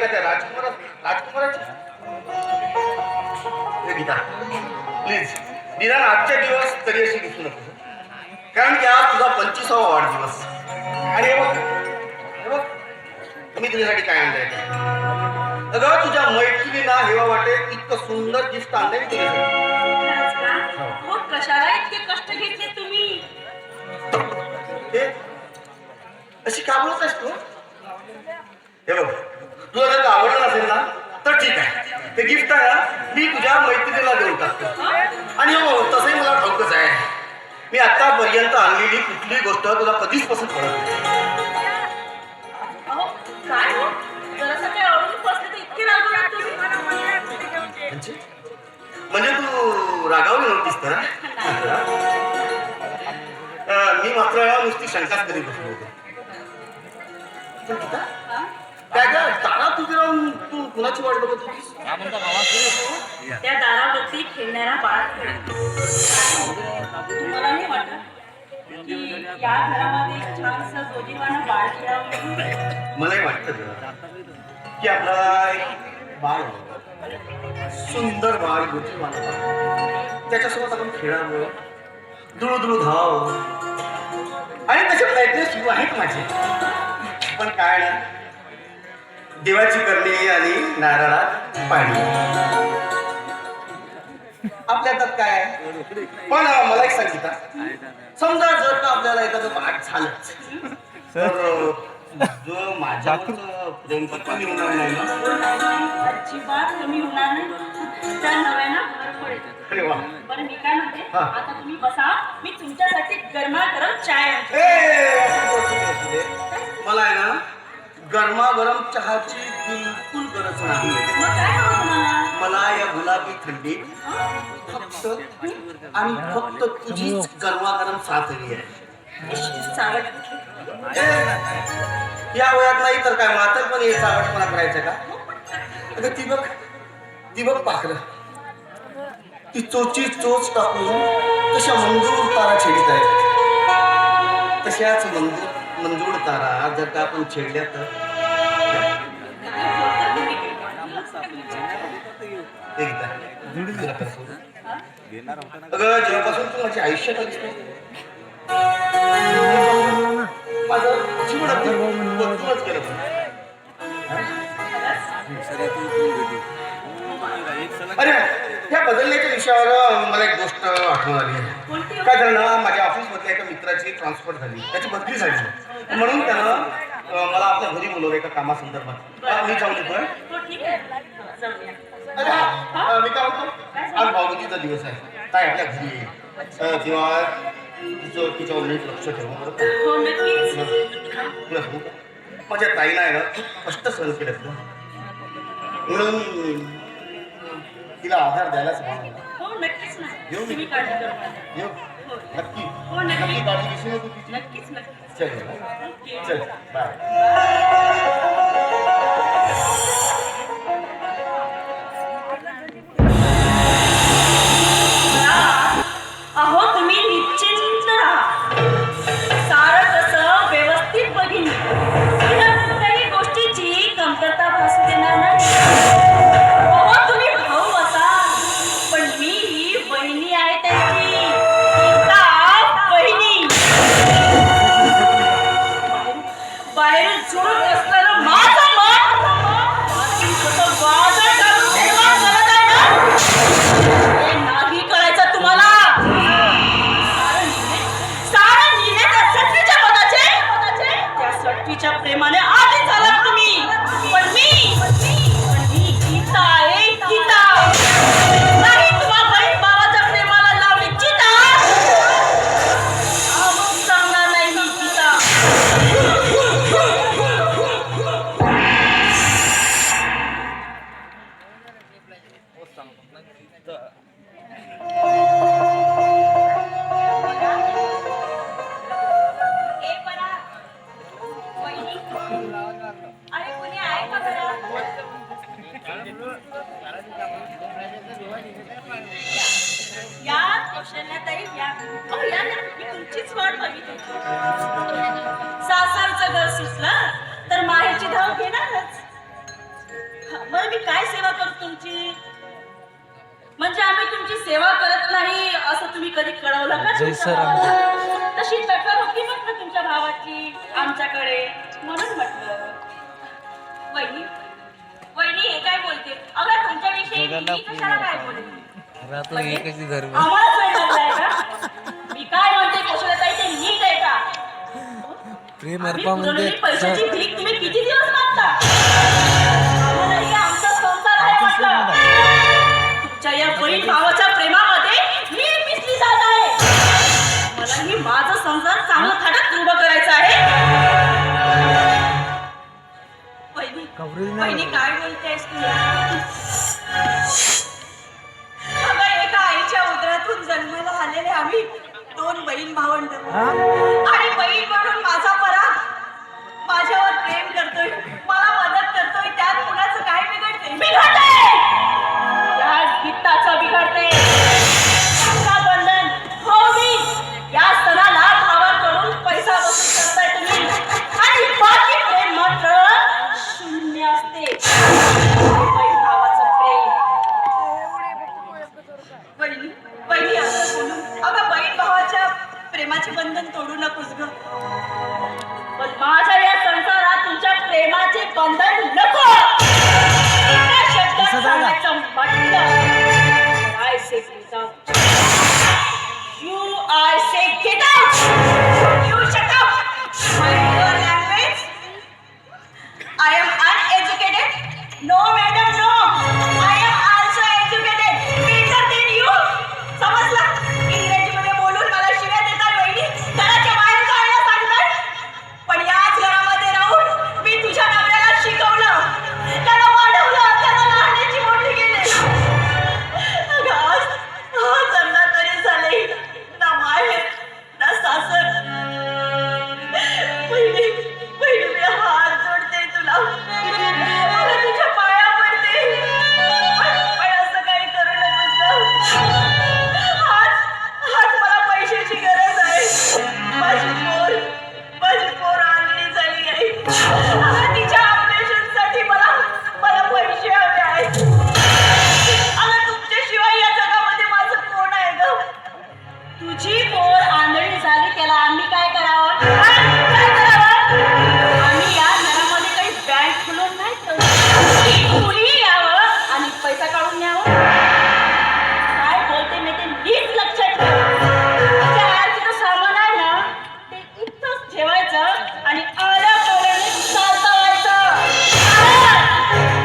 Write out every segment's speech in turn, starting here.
का त्या राजकुमाराची गीता प्लीज निदान आजच्या दिवस तरी अशी दिसू नको, कारण की आज तुझा 25वा वाढदिवस. आणि हे बघ मी तुझ्यासाठी काय आणलंय. अगं तुझ्या मैत्रिणीला हेवा वाटेल इतकं सुंदर गिफ्ट आणलंय तुझ्यासाठी. कशाला इतके कष्ट घेतले तुम्ही? अशी का बोलत आहेस तू? हे बघ तुला जर आवडलं नसेल ना तर ठीक आहे, ते गिफ्ट आहे ना मी तुझ्या मैत्रिणीला देऊन टाकतो. आणि हो तसंही मला ठाऊकच आहे, मी आतापर्यंत आणलेली कुठली गोष्ट तुला कधीच पसंत पडत नाही. काय हो जरासं काय आवडून बसले तर इतके रागवले तुम्ही? म्हणजे तू रागावली नव्हतीस तर? मी मात्र नुसती शंकाच करीत बसलो होतो. काय काय तारा तुझी राहून तू कुणाची वाट बघत होतीस? त्या दारावरती खेळणारा बाळ. तुम्हाला नाही वाटत की या घरामध्ये छानसं जोडीवानं बाळ खेळावं? मलाही वाटतं की आपल्याला एक बाळ सुंदर बाळ गोटीवानं बाळ त्याच्यासोबत आपण खेळावं, दुळू धाव आणि तसे प्रयत्न सुरू आहेत माझे. पण काय ना देवाची करणी आणि नारळात पाणी आपल्या हातात काय आहे. पण मला एक सांगितलं, समजा जर का आपल्याला एखादं पाठ झालंच तर जो माझ्यावर प्रेम कमी होणार नाही ना? अजिबात कमी होणार नाही, त्या नव्यानं भर पडेल. अरे वा. बरं मी काय म्हणते, आता तुम्ही बसा, मी तुमच्यासाठी गरमागरम चाय आणते. मला आहे ना गरमागरम चहाची बिलकुल गरज नाही. मग काय हवं तुम्हाला? मला या गुलाबी थंडीत फक्त आणि फक्त तुझीच गरमागरम साथ हवी आहे. चावट या वयात नाही तर काय म्हातारपणी हे चावटपणा करायचं का? अगं ती बघ पाखरं, ती चोची चोच टाकून तशा मंजूर तारा छेडीत आहेत. तशाच मंजूर तारा जर का आपण छेडल्या तर अगं जेव्हापासून तू माझ्या आयुष्यात आलीस माझं जीवन बदलूनच केलं. अरे या बदलण्याच्या विषयावर मला एक गोष्ट आठवण आली आहे. काय झालं ना, माझ्या ऑफिसमधल्या एका मित्राची ट्रान्सफर झाली, त्याची बदली झाली म्हणून त्यानं मला आपल्या घरी बोलवलं एका कामासंदर्भात. मी जाऊन येतोय. अरे हा मी काय म्हणतो, आज भाऊबीजेचा दिवस आहे, काय आपल्या घरी येईल तेव्हा तिच्यावर नीट लक्ष ठेवून तुला सांगू का, माझ्या ताईला आहे ना खूप कष्ट सहन केलं म्हणून तिला आधार द्यायलाच मला. येऊ नक्की काळजी घेशील ना तू तिची? चल चल बाय. अहो तुम्ही निश्चिंत राहा, सारं कसं व्यवस्थित बघीन. कुठल्याही गोष्टीची कमतरता भासू देणार नाही. अहो तुम्ही भाऊ असा, पण मी ही बहिणी आहे त्यांची, बहिणी. बाहेर झुडून असलेलं माझं मन कसं वादळ घालून निर्माण करत आहे ना, हे नाही करायचं तुम्हाला. सारं लिहिले त्या सटवीच्या पदाचे, त्या सटवीच्या प्रेमाने आधी झाला तुम्ही. पण मी गीता आहे, गीता नाही तुम्हा बहीण भावाच्या प्रेमाला लावली चिता. सांगणार नाही ही गीता. अरे कोणी आहे का बरं? या कौशल्याताई या. अहो या ना, मी तुमचीच वाट बघित होती. सासरचं घर सुचलं तर माहेरची धाव घेणारच. तुमची? म्हणजे आम्ही तुमची सेवा करत नाही असं तुम्ही कधी कळवलं का तुमच्या भावाला? तशी तक्रार होती म्हटलं तुमच्या भावाची आमच्याकडे, म्हणून म्हटलं. वहिनी वहिनी हे काय बोलते? अगं तुमच्याविषयी मी कशाला काय बोलेन? आम्हालाच वेळ लागलाय का? मी काय म्हणते कौशल्याताई ते नीट आहे का? आम्ही पुरवलेली पैशाची भीक तुम्ही किती दिवस मागता? आम्हालाही आमचा संसार आहे म्हटलं. तुमच्या या बहीण भावाच्या प्रेमामध्ये मी पिसली जात आहे. मलाही माझा संसार चांगला थाटात उभं करायचा आहे. वहिनी काय बोलतेस तू? अगं एका आईच्या उदरातून जन्माला आलेले आम्ही 2 बहीण भावंड आणि बहीण म्हणून माझा पराग माझ्यावर प्रेम करतोय, मला मदत करतोय, त्यात कुणाचं काय बिघडते? या गीताचं बिघडते. रक्षाबंधन भाऊबी या सणाला भावाकडून पैसा वसूल करताय तुम्ही आणि बाकी प्रेम मात्र शून्य असते. बहीण भावाचं प्रेम. वहिनी असं बोलून अगं बहीण भावाच्या प्रेमाचे बंधन तोडू नकोस ग. पण माझ्या या संसारात तुमच्या प्रेमाचे बंधन नको. एका शब्दात सांगायचं म्हटलं I say get out. I say get out. You shut up. Mind your language. I am uneducated. No madam, no. I am also educated. Better than you. समजलं? इंग्रजीमध्ये बोलून मला शिव्या देतात वहिनी. घराच्या बाहेर जायला सांगतात. पण याच घरामध्ये राहून मी तुझ्या नवऱ्याला शिकवलं, त्याला वाढवलं, त्याला लहानाची मोठी केली. अगं आज अण्णा तरी झाले ना माहेर ना सासर. वहिनी मी हात जोडते तुला, मला तुझ्या पाया पडते. पण असं काही करू नकोस ग. आज मला पैशाची गरज आहे. माझी पोर आंधळी झाली आहे. अगं तिच्या ऑपरेशनसाठी मला पैसे हवे आहेत. अगं तुमच्याशिवाय या जगामध्ये माझं कोण आहे ग? तुझी पोर आंधळी झाली त्याला आम्ही काय करावं? काय करावं? आम्ही या घरामध्ये काही बँक खुलून नाही ठेवली. कुणी यावं आणि पैसा काढून न्यावं. काय बोलते मी ते नीट लक्षात ठेव. जे आरतीचं सामान आहे ना ते इथंच ठेवायचं आणि आल्या पोराने चालता व्हायचं.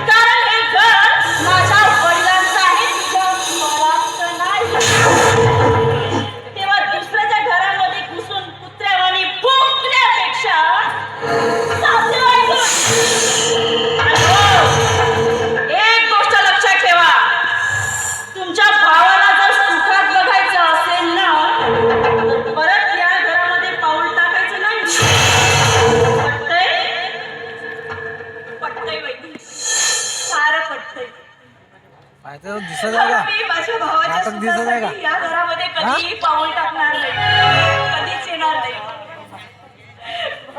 कारण हे घर माझ्या वडिलांचं आहे, तुझ्या पोराचं नाही. तेव्हा दुसऱ्याच्या घरामध्ये घुसून कुत्र्यावानी भुंकण्यापेक्षा चालते व्हायचं. आणि हो, एक गोष्ट लक्षात ठेवा. तुमच्या भावाला जर सुखात बघायचं असेल ना तर परत या घरामध्ये पाऊल टाकायचं नाही. पटतंय वहिनी, सारं पटतंय. मी माझ्या भावाच्या सुखासाठी या घरामध्ये कधीही पाऊल टाकणार नाही, कधीच येणार नाही.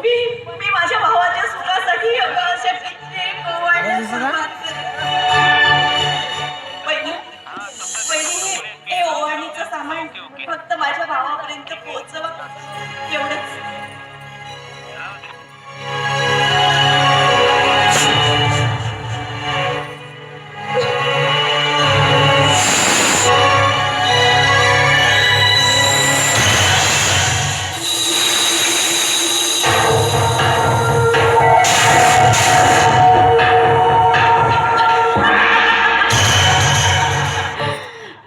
मी माझ्या भावाच्या सुखासाठी अशा कित्येक ओवाळण्या सुरुवात करते. वहिनी हे ओवाळणीचं सामान फक्त माझ्या भावापर्यंत पोहोचवा एवढंच.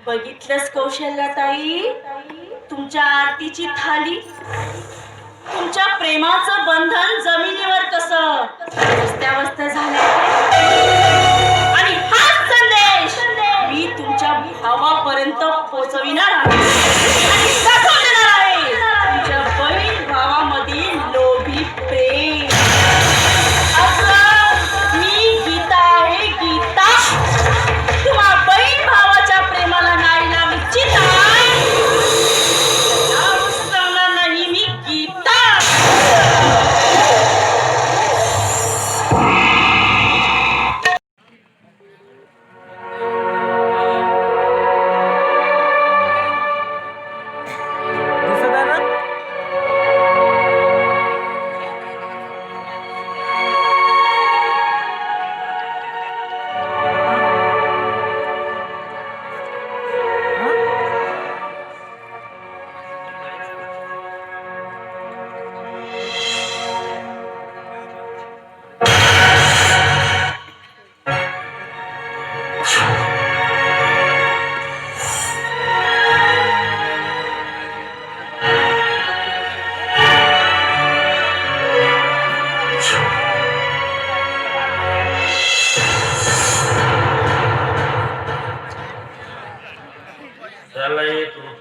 बघितलंस कौशल्याताई, तुमच्या आरतीची थाली, तुमच्या प्रेमाचं बंधन जमिनीवर कसं अस्ताव्यस्त झालं. आणि हाच संदेश मी तुमच्या भावापर्यंत पोहोचविणार आहे आणि दाखवून देणार आहे तुमच्या बहीण भावामधील लोभी प्रेम. मी गीता आहे, गीता. तुम्हा बहीण भावाच्या प्रेमाला नाही ना मी चिता नाही. मी गीता.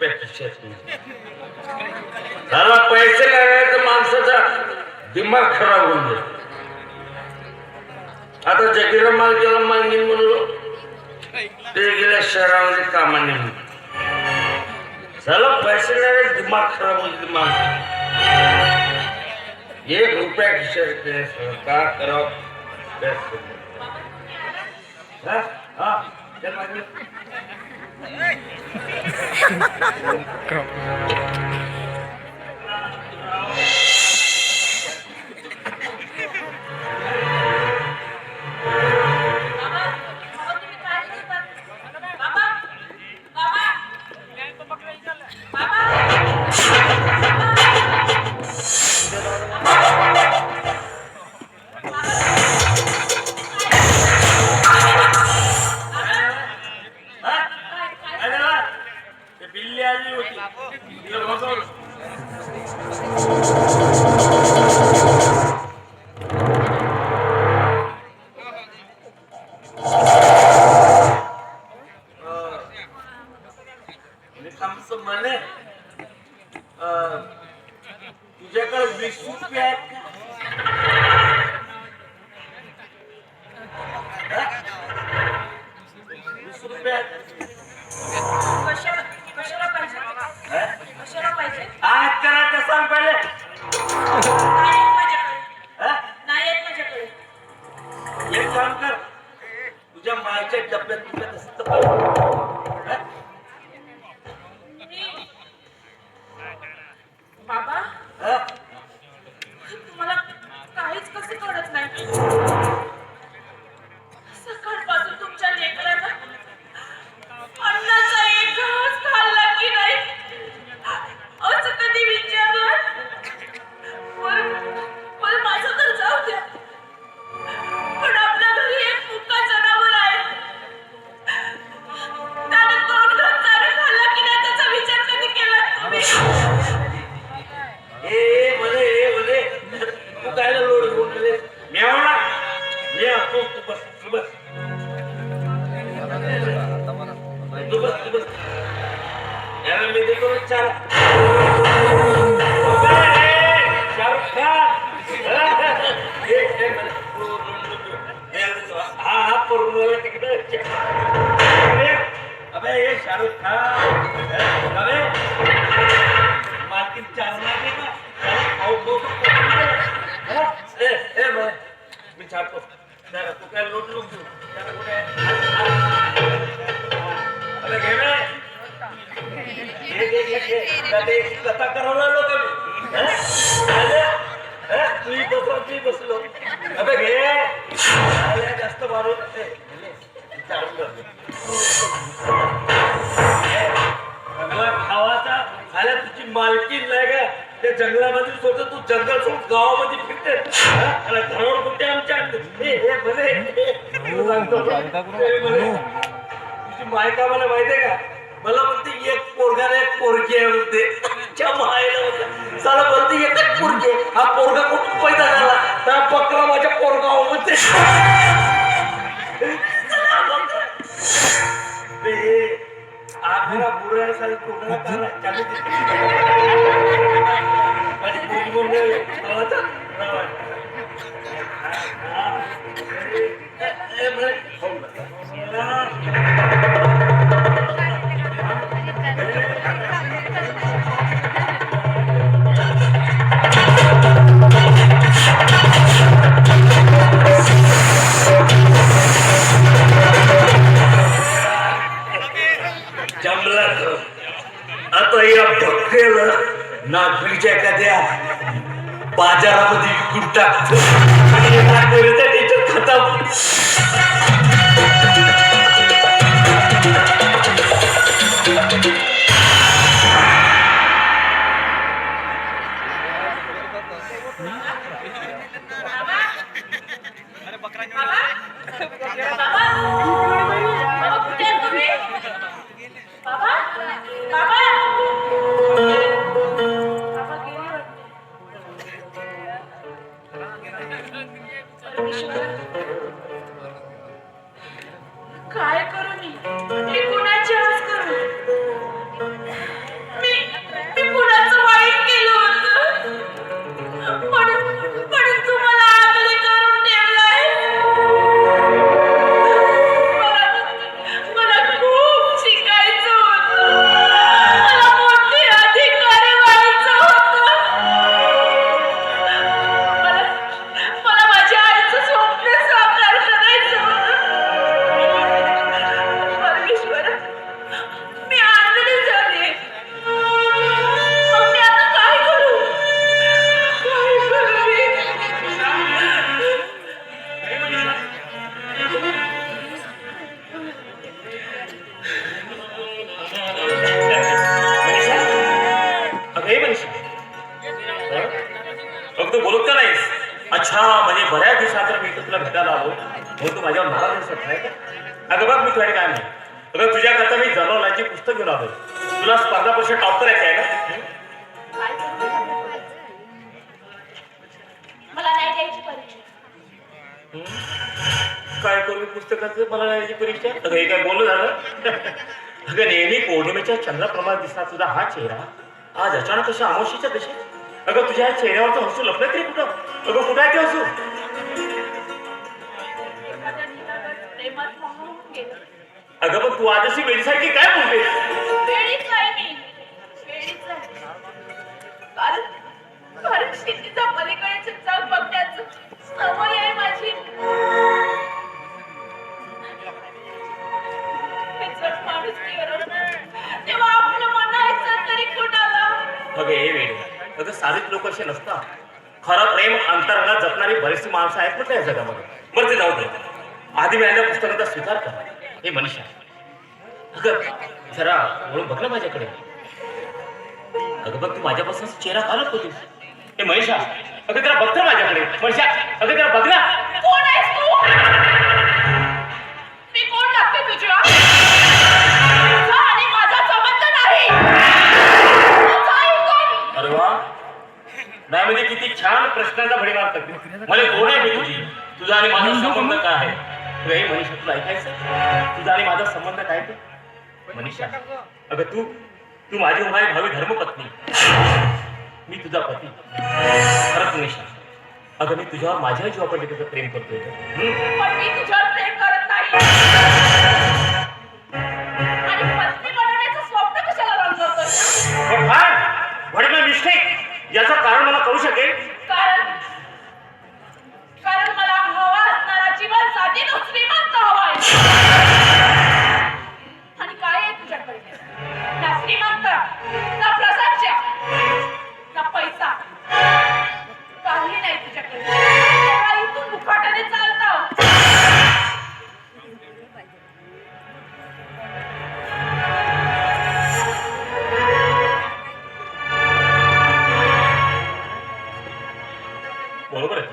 रुपया खिशात नाही. त्याला पैसे लागायचं माणसाचा दिमाग खराब होऊन जाईल. आता जगीरा माल गेला मागीन म्हणलो ते गेल्या शहरामध्ये कामाने झाला पैसे लागायचं दिमाग खराब होऊन दिमाग. 1 रुपया खिशात का करावं. बिल्ली आली होती. म्हणे तुझ्याकडे 20 रुपये आहेत का? 20 रुपये आहेत. कशाला पाहिजे? आज करा ते सांग पहिले. नाही येत माझ्याकडे. एक काम कर तुझ्या मायच्या डब्यात तुझ्या तसं बाबा तुम्हाला काहीच कसं कळत नाही. सकाळपासून तुमच्या लेकरानं अन्नाचा एक घास खाल्ला की नाही असं कधी विचारलं? बरं माझं तर जाऊ द्या, पण आपल्या घरी एक मुका जनावर आहे. त्याने 2 घास चारा खाल्ला की नाही त्याचा विचार कधी केला तुम्ही? बोले तू कायला लोड घेऊन गेले. मेवणा तू बस तू बस तू बस तू बस. याला मी देतो ना चार. शाहरुख खान हा परून तिकडे. अबे ये शाहरुख खान अबे मार्किन चालना दे ना. मी छाडतो तू काय लोट लोक देऊ अरे घे कथा करावं लोक तुही बसलो मी बसलो. अबे घे जास्त मारून खावाचा झाल्या तुझी मालकी नाही का त्या जंगलामध्ये सोडत तू जंगल सोडून गावामध्ये फिरते. घरावर कुठे आमच्या तुझी मायका मला माहितीये का मला म्हणते एक पोरगाला एक पोरगी आहे म्हणते. मायला साला म्हणते एकच पोरगी हा पोरगा कुठून पैदा झाला त्या बकरा माझ्या पोरगाव म्हणते. आग्रा बुरा साली कोणाला करा चालू माझी पोरगी बोलले गावाचा आता या भक्केला नागपूरच्या एखाद्या बाजारामध्ये विकून टाकतो खतम. काय करू मी? हे कुणाची आस करू? मग तू माझ्यावर नाराज असत नाही का? अगं बघ मी तुझ्याकडे काय नाही. अगं तुझ्याकरता मी जर्नलाची पुस्तक घेऊन आलोय. तुला स्पर्धा परीक्षा टॉप करायची आहे ना? काय करू? मला नाही द्यायची परीक्षा. काय करू पुस्तकाचं मला याची परीक्षा? अगं हे काय बोललं झालं? अगं नेहमी पौर्णिमेच्या चंद्राप्रमाणे दिसणार तुझा हा चेहरा आज अचानक अशा अमावशीच्या दिशेत. अगं तुझ्या चेहऱ्यावरचं हसू लपलं तरी कुठं? अगं कुठं आहे ते हसू? एखाद्या निरागस प्रेमात राहून गेलं. अगं पण तू आजशी वेळीसारखी काय बोलतेस? वेळीच आहे मी. वेळीच आहे. कारण शेतीचा पलीकडेचे जग बघण्याचं सवय आहे माझी. हे जग माणुसकीवर तेव्हा आपलं म्हणायचं तरी कुणाला? अगं हे वेळ अगं सारीच लोक असे नसतात. खरं प्रेम अंतरंगात जपणारी बरीचशी माणसं आहेत म्हटलं या जगामध्ये. बरं ते जाऊ दे. आधी मी आणल्या पुस्तकाचा स्वीकार कर. हे मनीषा अगं जरा वळून बघ ना माझ्याकडे. अगं बघ तू माझ्यापासून चेहरा घालत होतीस. हे मनीषा अगं जरा बघ ना माझ्याकडे. मनीषा अगं जरा बघ ना. कोण आहेस तू? मी कोण लागते तुझ्या? तुझा आणि माझा संबंध नाही. तुझा आई कोण? अरे वा नाही म्हणजे किती छान प्रश्नाचा भडीमार करते. मला कोण आहे मी तुझी? तुझा आणि माझा संबंध काय आहे? हे मनीषा तुला ऐकायचं? तुझा आणि माझा संबंध काय ते? मनीषा अगं तू माझी होणारी भावी धर्मपत्नी. मी तुझा पती. खरंच मनीषा अगं मी तुझ्यावर माझ्या जीवापडले तुझं प्रेम करतोय. पण मी तुझ्यावर प्रेम करत नाही. आणि पत्नी बनवण्याचं स्वप्न कशाला रंगवतोय? पण काय व्हॉट मिस्टेक याचं कारण मला कळू शकेल? कारण मला हवा असणारा जीवन साथी तो श्रीमंत हवाय. आणि काय आहे तुझ्याकडे? ना श्रीमंत, ना प्रसन्न, ना पैसा. काही नाही तुझ्याकडे. तेव्हा इथून मुखाट्याने चालतं. बरोबर आहे.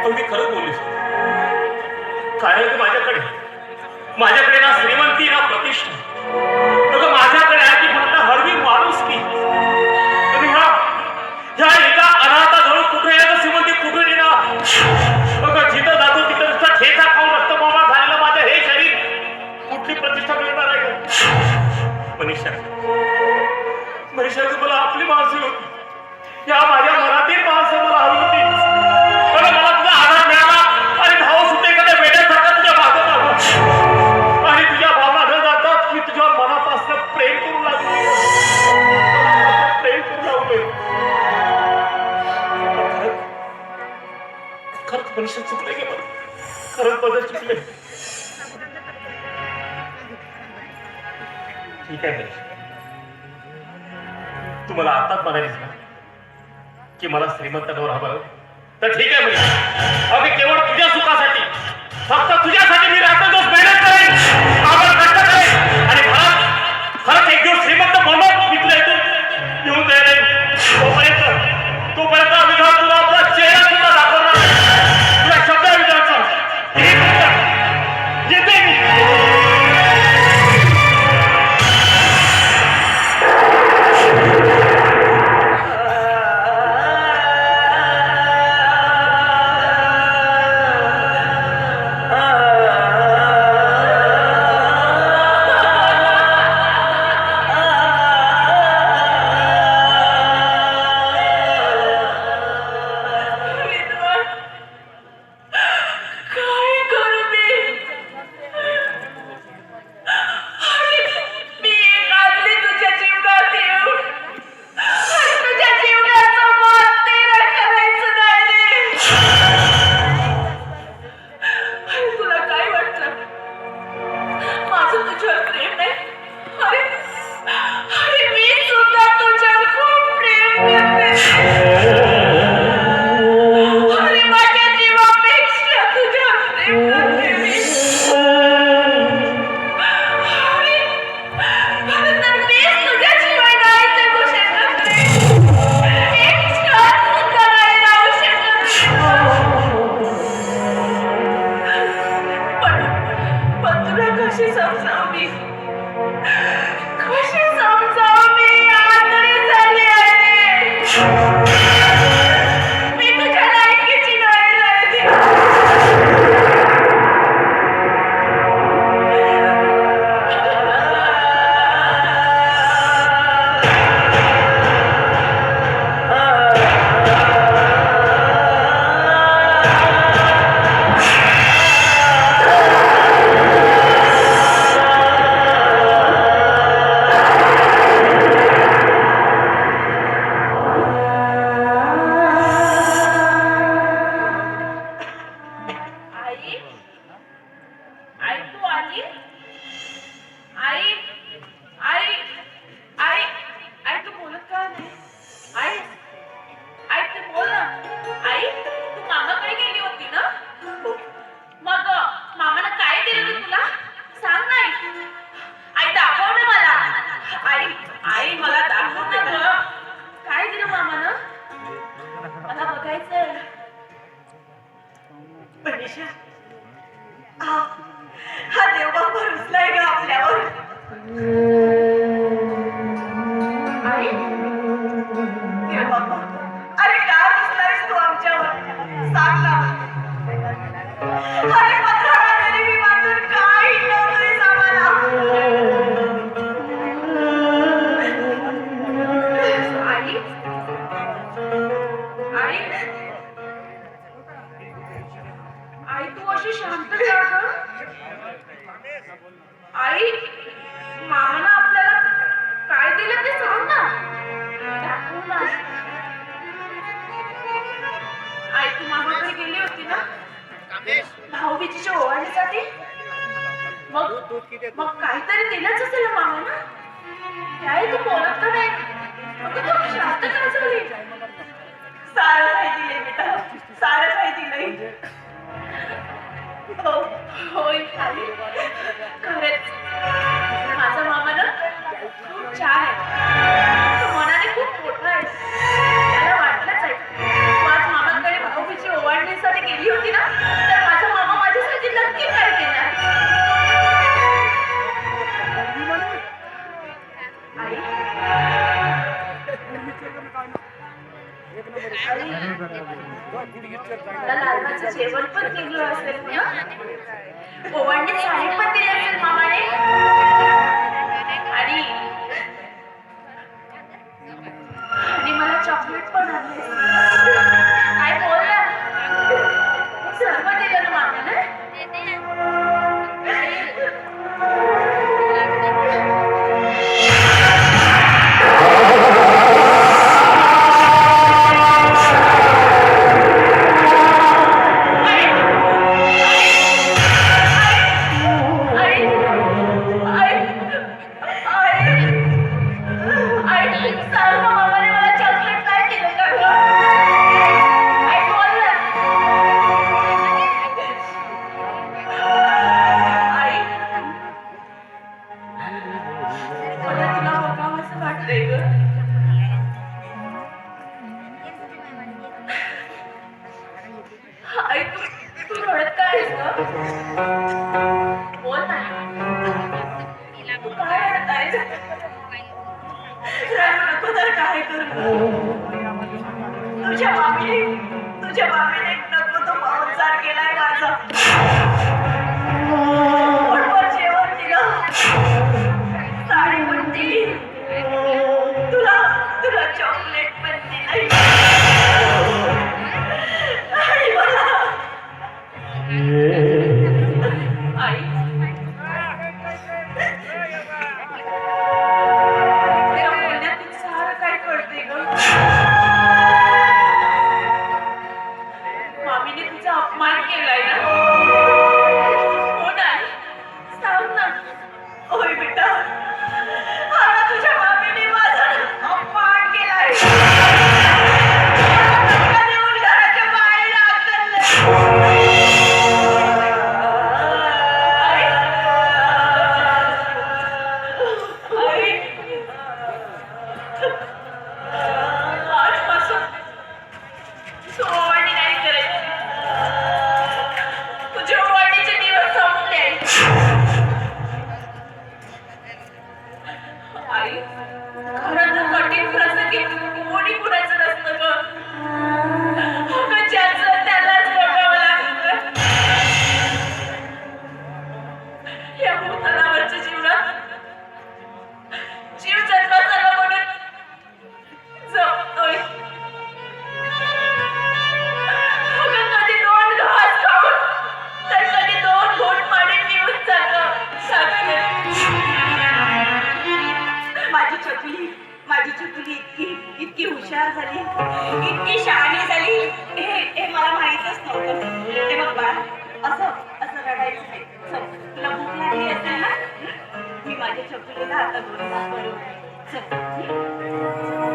अगदी खरंच बोललीस. काय आहे की माझ्याकडे ना श्रीमंती ना प्रतिष्ठा. अगं माझ्याकडे आहे की फक्त हळवी माणुसकी. ह्या एका अनाथाजवळ कुठे येणं श्रीमंती कुठून येणार? अगं जिथं जातो तिथं नुसता ठेचा खाऊन रक्तमामा झालेलं माझं हे शरीर कुठली प्रतिष्ठा मिळणार आहे का? मनीषा मला आपली माणसं होती. या माझ्या मनातील माणसं मला हवी होती. मला तुझा आधार मिळाला आणि भाव सुद्धा एखाद्या वेड्यासारखा तुझ्या मागं लागला. आणि तुझ्या भावना न जातात मी तुझ्या मनापासून प्रेम करू लागलो. प्रेम करू लागलो. खरंच मनुष्य चुकले गे मला. खरंच बदल चुकले. ठीक आहे मनीषा तू मला आताच म्हणालीस ना की मला श्रीमंत नवरा हवा तर ठीक आहे म्हणजे अगदी केवळ तुझ्या सुखासाठी फक्त तुझ्यासाठी मी रात्रंदिवस मेहनत करेन. आपण कष्ट करेन आणि खरंच एक दिवस श्रीमंत म्हणून मी तुला इथून येऊन जाईल. तोपर्यंत आम्ही तुला आपला चेहरा सुद्धा दाखवणार नाही. तुला शब्द विचारतो येते मी. कशी समजावू मी? कशी समजावू मी? आंधळी झाली आहे. मी तुझ्या लायकीची नाही राहिली. आई, आई तू आली? आई, आई, आई, आई तू बोलत का नाही? आई, आई तू बोल ना. आई, तू मामाकडे गेली होती ना? मग मामानं काय दिलं रे तुला? सांग ना आई. आई दाखव ना मला. आई, आई मला दाखव ना गं. काय दिलं मामानं? मला बघायचंय. मनीषा, हा देवबाबा रुसलाय का आपल्यावर? आई, देवबाबा, अरे का रुसलायस तू आमच्यावर? सांग ना. अरे 15 गरिबी बांधून काय नव्हतंस आम्हाला? आई, आई, आई तू अशी शांत का गं? आई, मामानं आपल्याला काय दिलं ते सांग ना. दाखव ना. आई तू मामाकडे गेली होती ना भाऊबीजेच्या ओवाळणीसाठी? मग काहीतरी दिलंच असेल ना मामानं. त्याही तू बोलत का नाही? मग तू शांत का झाली? सारं काही दिले बेटा, सारं काही दिलंय. हो, होय खाली. खरंच माझा मामा ना खूप छान आहे. तो मनाने खूप मोठा आहे. त्याला वाटलंच आहे तू आज मामाकडे भाऊबीजी ओवाळणीसाठी गेली होती ना, तर माझा मामा माझ्यासाठी नक्की काय देणार. आई, मला लालबाचं जेवण पण केलं असेल ना? ओवाळणीत साडी पण दिली असेल मामाने. आणि मला चॉकलेट पण आणले. काय बोल ना. सर्व दिलं ना मामाने. आई तू रडत काय आहेस गं? बोल ना. तू काय रडत आहेस? रडू नको तर काय करू? तुझ्या मामीने नको तो पाहुणचार केलाय माझा. पोटभर जेवण दिलं, साडी पण दिली, तुला चॉकलेट पण दिलंय. आणि मला आई तुझ्या बोलण्यातून सारं काय कळते ग. मामीने तुझा अपमान केलाय ना. हुशार झाली, इतकी शहाणी झाली, हे मला माहीतच नव्हतं. हे बघ बाळा, असं असं रडायचं नाही. चल, तुला भूक लागली असेल ना? मी माझ्या चकुलीला आता 2 तास बनवते. चल.